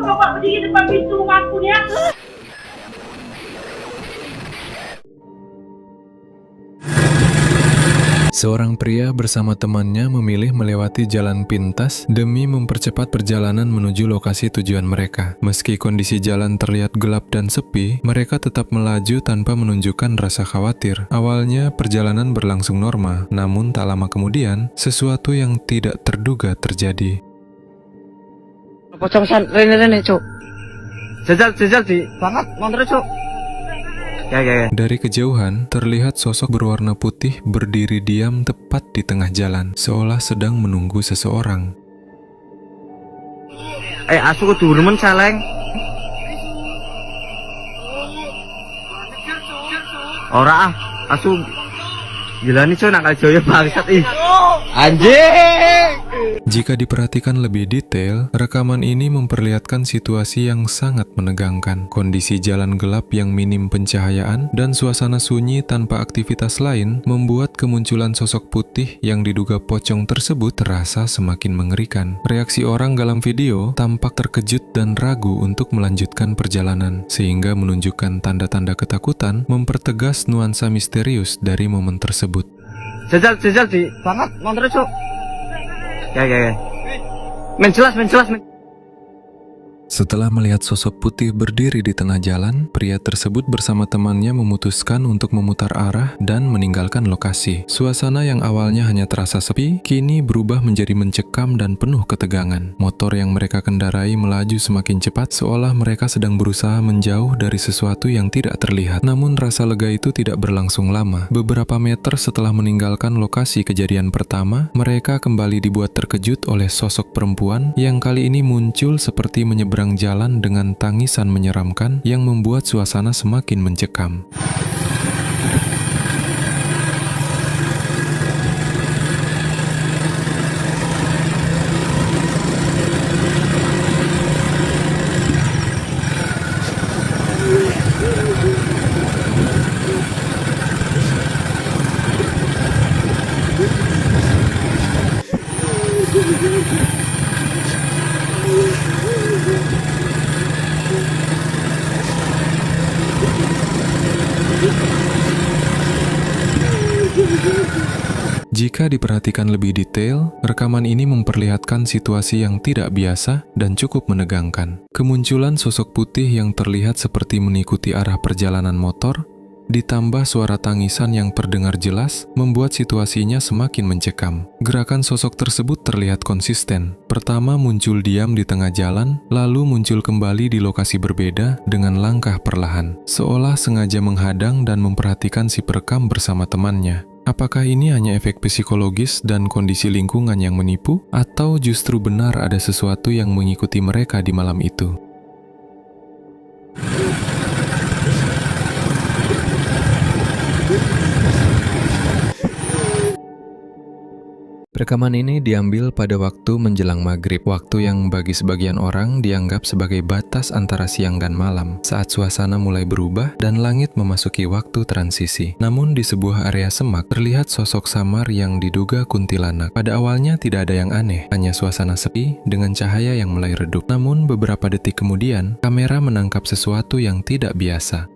bapak berdiri depan pintu rumahku ya. Seorang pria bersama temannya memilih melewati jalan pintas demi mempercepat perjalanan menuju lokasi tujuan mereka. Meski kondisi jalan terlihat gelap dan sepi, mereka tetap melaju tanpa menunjukkan rasa khawatir. Awalnya perjalanan berlangsung normal, namun tak lama kemudian sesuatu yang tidak terduga terjadi. Pocong-pocong rene cuk. Jajal di banget motor cuk. Ya. Dari kejauhan, terlihat sosok berwarna putih berdiri diam tepat di tengah jalan, seolah sedang menunggu seseorang. Asu kudu nemen celeng. Ora asu gila nih cuk nak joyo bangsat ih. Anjing. Jika diperhatikan lebih detail, rekaman ini memperlihatkan situasi yang sangat menegangkan. Kondisi jalan gelap yang minim pencahayaan dan suasana sunyi tanpa aktivitas lain membuat kemunculan sosok putih yang diduga pocong tersebut terasa semakin mengerikan. Reaksi orang dalam video tampak terkejut dan ragu untuk melanjutkan perjalanan, sehingga menunjukkan tanda-tanda ketakutan mempertegas nuansa misterius dari momen tersebut. Jajal di banget motor cuk. Ya. Menjelas. Setelah melihat sosok putih berdiri di tengah jalan, pria tersebut bersama temannya memutuskan untuk memutar arah dan meninggalkan lokasi. Suasana yang awalnya hanya terasa sepi, kini berubah menjadi mencekam dan penuh ketegangan. Motor yang mereka kendarai melaju semakin cepat, seolah mereka sedang berusaha menjauh dari sesuatu yang tidak terlihat. Namun rasa lega itu tidak berlangsung lama. Beberapa meter setelah meninggalkan lokasi kejadian pertama, mereka kembali dibuat terkejut oleh sosok perempuan yang kali ini muncul seperti menyeberang jalan dengan tangisan menyeramkan yang membuat suasana semakin mencekam. Jika diperhatikan lebih detail, rekaman ini memperlihatkan situasi yang tidak biasa dan cukup menegangkan. Kemunculan sosok putih yang terlihat seperti mengikuti arah perjalanan motor, ditambah suara tangisan yang terdengar jelas, membuat situasinya semakin mencekam. Gerakan sosok tersebut terlihat konsisten. Pertama muncul diam di tengah jalan, lalu muncul kembali di lokasi berbeda dengan langkah perlahan, seolah sengaja menghadang dan memperhatikan si perekam bersama temannya. Apakah ini hanya efek psikologis dan kondisi lingkungan yang menipu, atau justru benar ada sesuatu yang mengikuti mereka di malam itu? Rekaman ini diambil pada waktu menjelang maghrib, waktu yang bagi sebagian orang dianggap sebagai batas antara siang dan malam, saat suasana mulai berubah dan langit memasuki waktu transisi. Namun di sebuah area semak, terlihat sosok samar yang diduga kuntilanak. Pada awalnya tidak ada yang aneh, hanya suasana sepi dengan cahaya yang mulai redup. Namun beberapa detik kemudian, kamera menangkap sesuatu yang tidak biasa.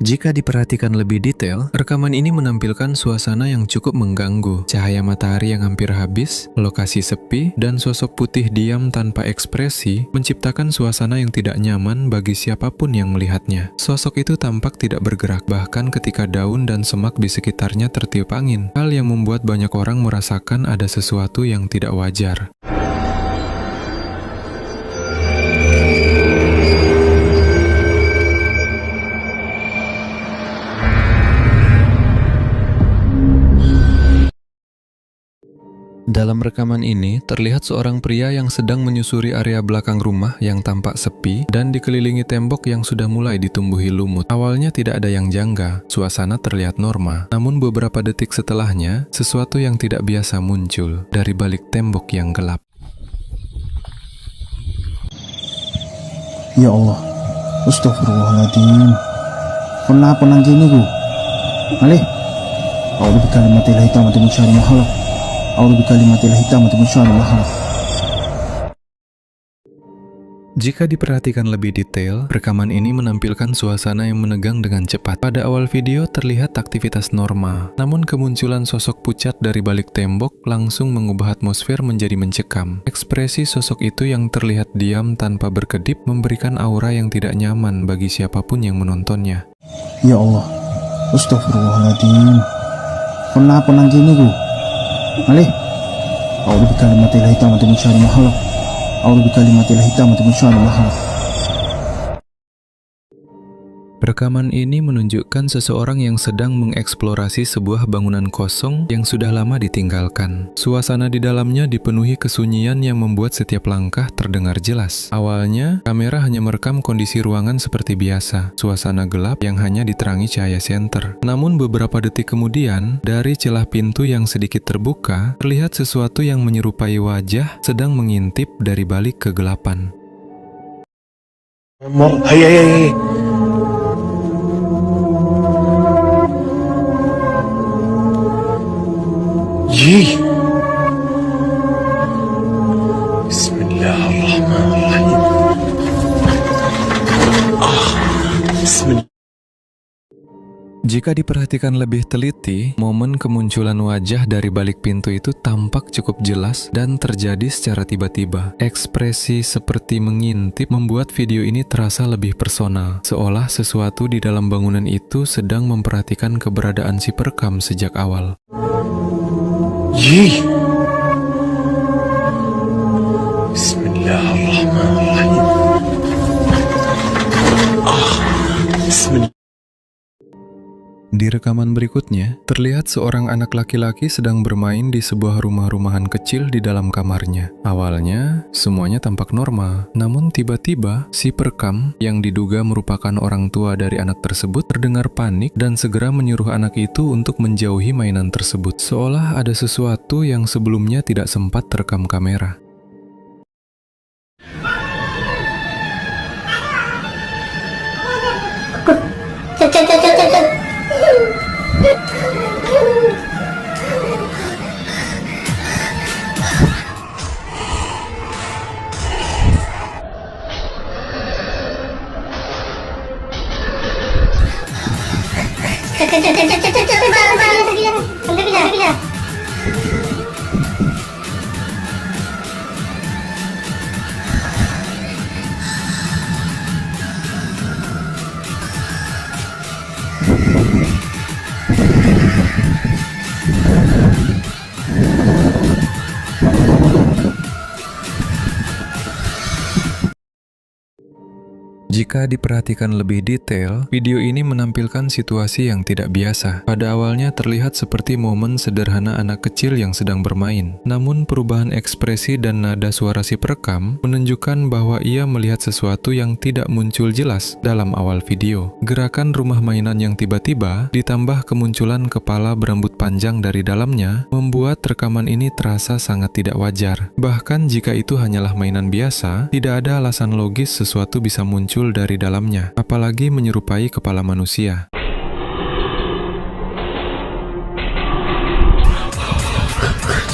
Jika diperhatikan lebih detail, rekaman ini menampilkan suasana yang cukup mengganggu. Cahaya matahari yang hampir habis, lokasi sepi, dan sosok putih diam tanpa ekspresi menciptakan suasana yang tidak nyaman bagi siapapun yang melihatnya. Sosok itu tampak tidak bergerak, bahkan ketika daun dan semak di sekitarnya tertiup angin, hal yang membuat banyak orang merasakan ada sesuatu yang tidak wajar. Dalam rekaman ini, terlihat seorang pria yang sedang menyusuri area belakang rumah yang tampak sepi dan dikelilingi tembok yang sudah mulai ditumbuhi lumut. Awalnya tidak ada yang jangga, suasana terlihat normal. Namun beberapa detik setelahnya, sesuatu yang tidak biasa muncul dari balik tembok yang gelap. Ya Allah, astagfirullahaladzim. Kenapa nang gini gue? Alih, A'udzu bikalimatillahil tammati min syarri ma khalaq. A'udzu bikalimatillahil tammati min syarri ma khalaq. Jika diperhatikan lebih detail, rekaman ini menampilkan suasana yang menegang dengan cepat. Pada awal video terlihat aktivitas normal, namun kemunculan sosok pucat dari balik tembok langsung mengubah atmosfer menjadi mencekam. Ekspresi sosok itu yang terlihat diam tanpa berkedip memberikan aura yang tidak nyaman bagi siapapun yang menontonnya. Ya Allah, astagfirullahaladzim. Kenapa nang gini gue? Alih, A'udzu bikalimatillahil tammati min syarri ma khalaq. A'udzu bikalimatillahil tammati min syarri ma khalaq. Rekaman ini menunjukkan seseorang yang sedang mengeksplorasi sebuah bangunan kosong yang sudah lama ditinggalkan. Suasana di dalamnya dipenuhi kesunyian yang membuat setiap langkah terdengar jelas. Awalnya, kamera hanya merekam kondisi ruangan seperti biasa, suasana gelap yang hanya diterangi cahaya senter. Namun beberapa detik kemudian, dari celah pintu yang sedikit terbuka, terlihat sesuatu yang menyerupai wajah sedang mengintip dari balik kegelapan. Hey. Yih. Bismillahirrahmanirrahim. Bismillah. Jika diperhatikan lebih teliti, momen kemunculan wajah dari balik pintu itu tampak cukup jelas dan terjadi secara tiba-tiba. Ekspresi seperti mengintip membuat video ini terasa lebih personal, seolah sesuatu di dalam bangunan itu sedang memperhatikan keberadaan si perekam sejak awal. Yih. Bismillahirrahmanirrahim. Bismillah. Di rekaman berikutnya, terlihat seorang anak laki-laki sedang bermain di sebuah rumah-rumahan kecil di dalam kamarnya. Awalnya, semuanya tampak normal. Namun tiba-tiba, si perekam yang diduga merupakan orang tua dari anak tersebut terdengar panik dan segera menyuruh anak itu untuk menjauhi mainan tersebut. Seolah ada sesuatu yang sebelumnya tidak sempat terekam kamera. Jika diperhatikan lebih detail, video ini menampilkan situasi yang tidak biasa. Pada awalnya terlihat seperti momen sederhana anak kecil yang sedang bermain. Namun perubahan ekspresi dan nada suara si perekam menunjukkan bahwa ia melihat sesuatu yang tidak muncul jelas dalam awal video. Gerakan rumah mainan yang tiba-tiba, ditambah kemunculan kepala berambut panjang dari dalamnya, membuat rekaman ini terasa sangat tidak wajar. Bahkan jika itu hanyalah mainan biasa, tidak ada alasan logis sesuatu bisa muncul dari dalamnya, apalagi menyerupai kepala manusia.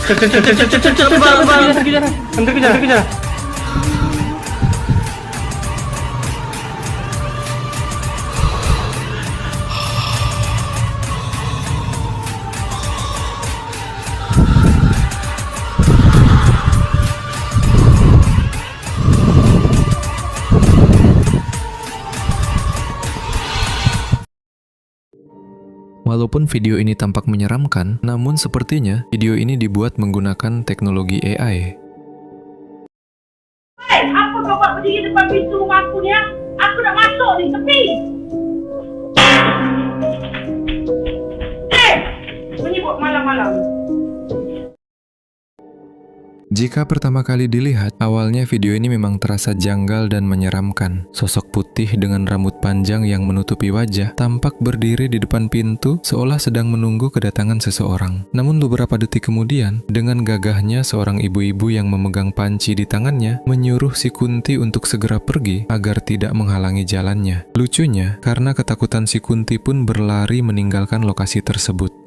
Kejar. Walaupun video ini tampak menyeramkan, namun sepertinya video ini dibuat menggunakan teknologi AI. Hei, apa kau buat berdiri depan pintu rumah aku ni? Aku nak masuk ni, tepi. Menyebut malam-malam. Jika pertama kali dilihat, awalnya video ini memang terasa janggal dan menyeramkan. Sosok putih dengan rambut panjang yang menutupi wajah tampak berdiri di depan pintu seolah sedang menunggu kedatangan seseorang. Namun beberapa detik kemudian, dengan gagahnya seorang ibu-ibu yang memegang panci di tangannya menyuruh si Kunti untuk segera pergi agar tidak menghalangi jalannya. Lucunya, karena ketakutan si Kunti pun berlari meninggalkan lokasi tersebut.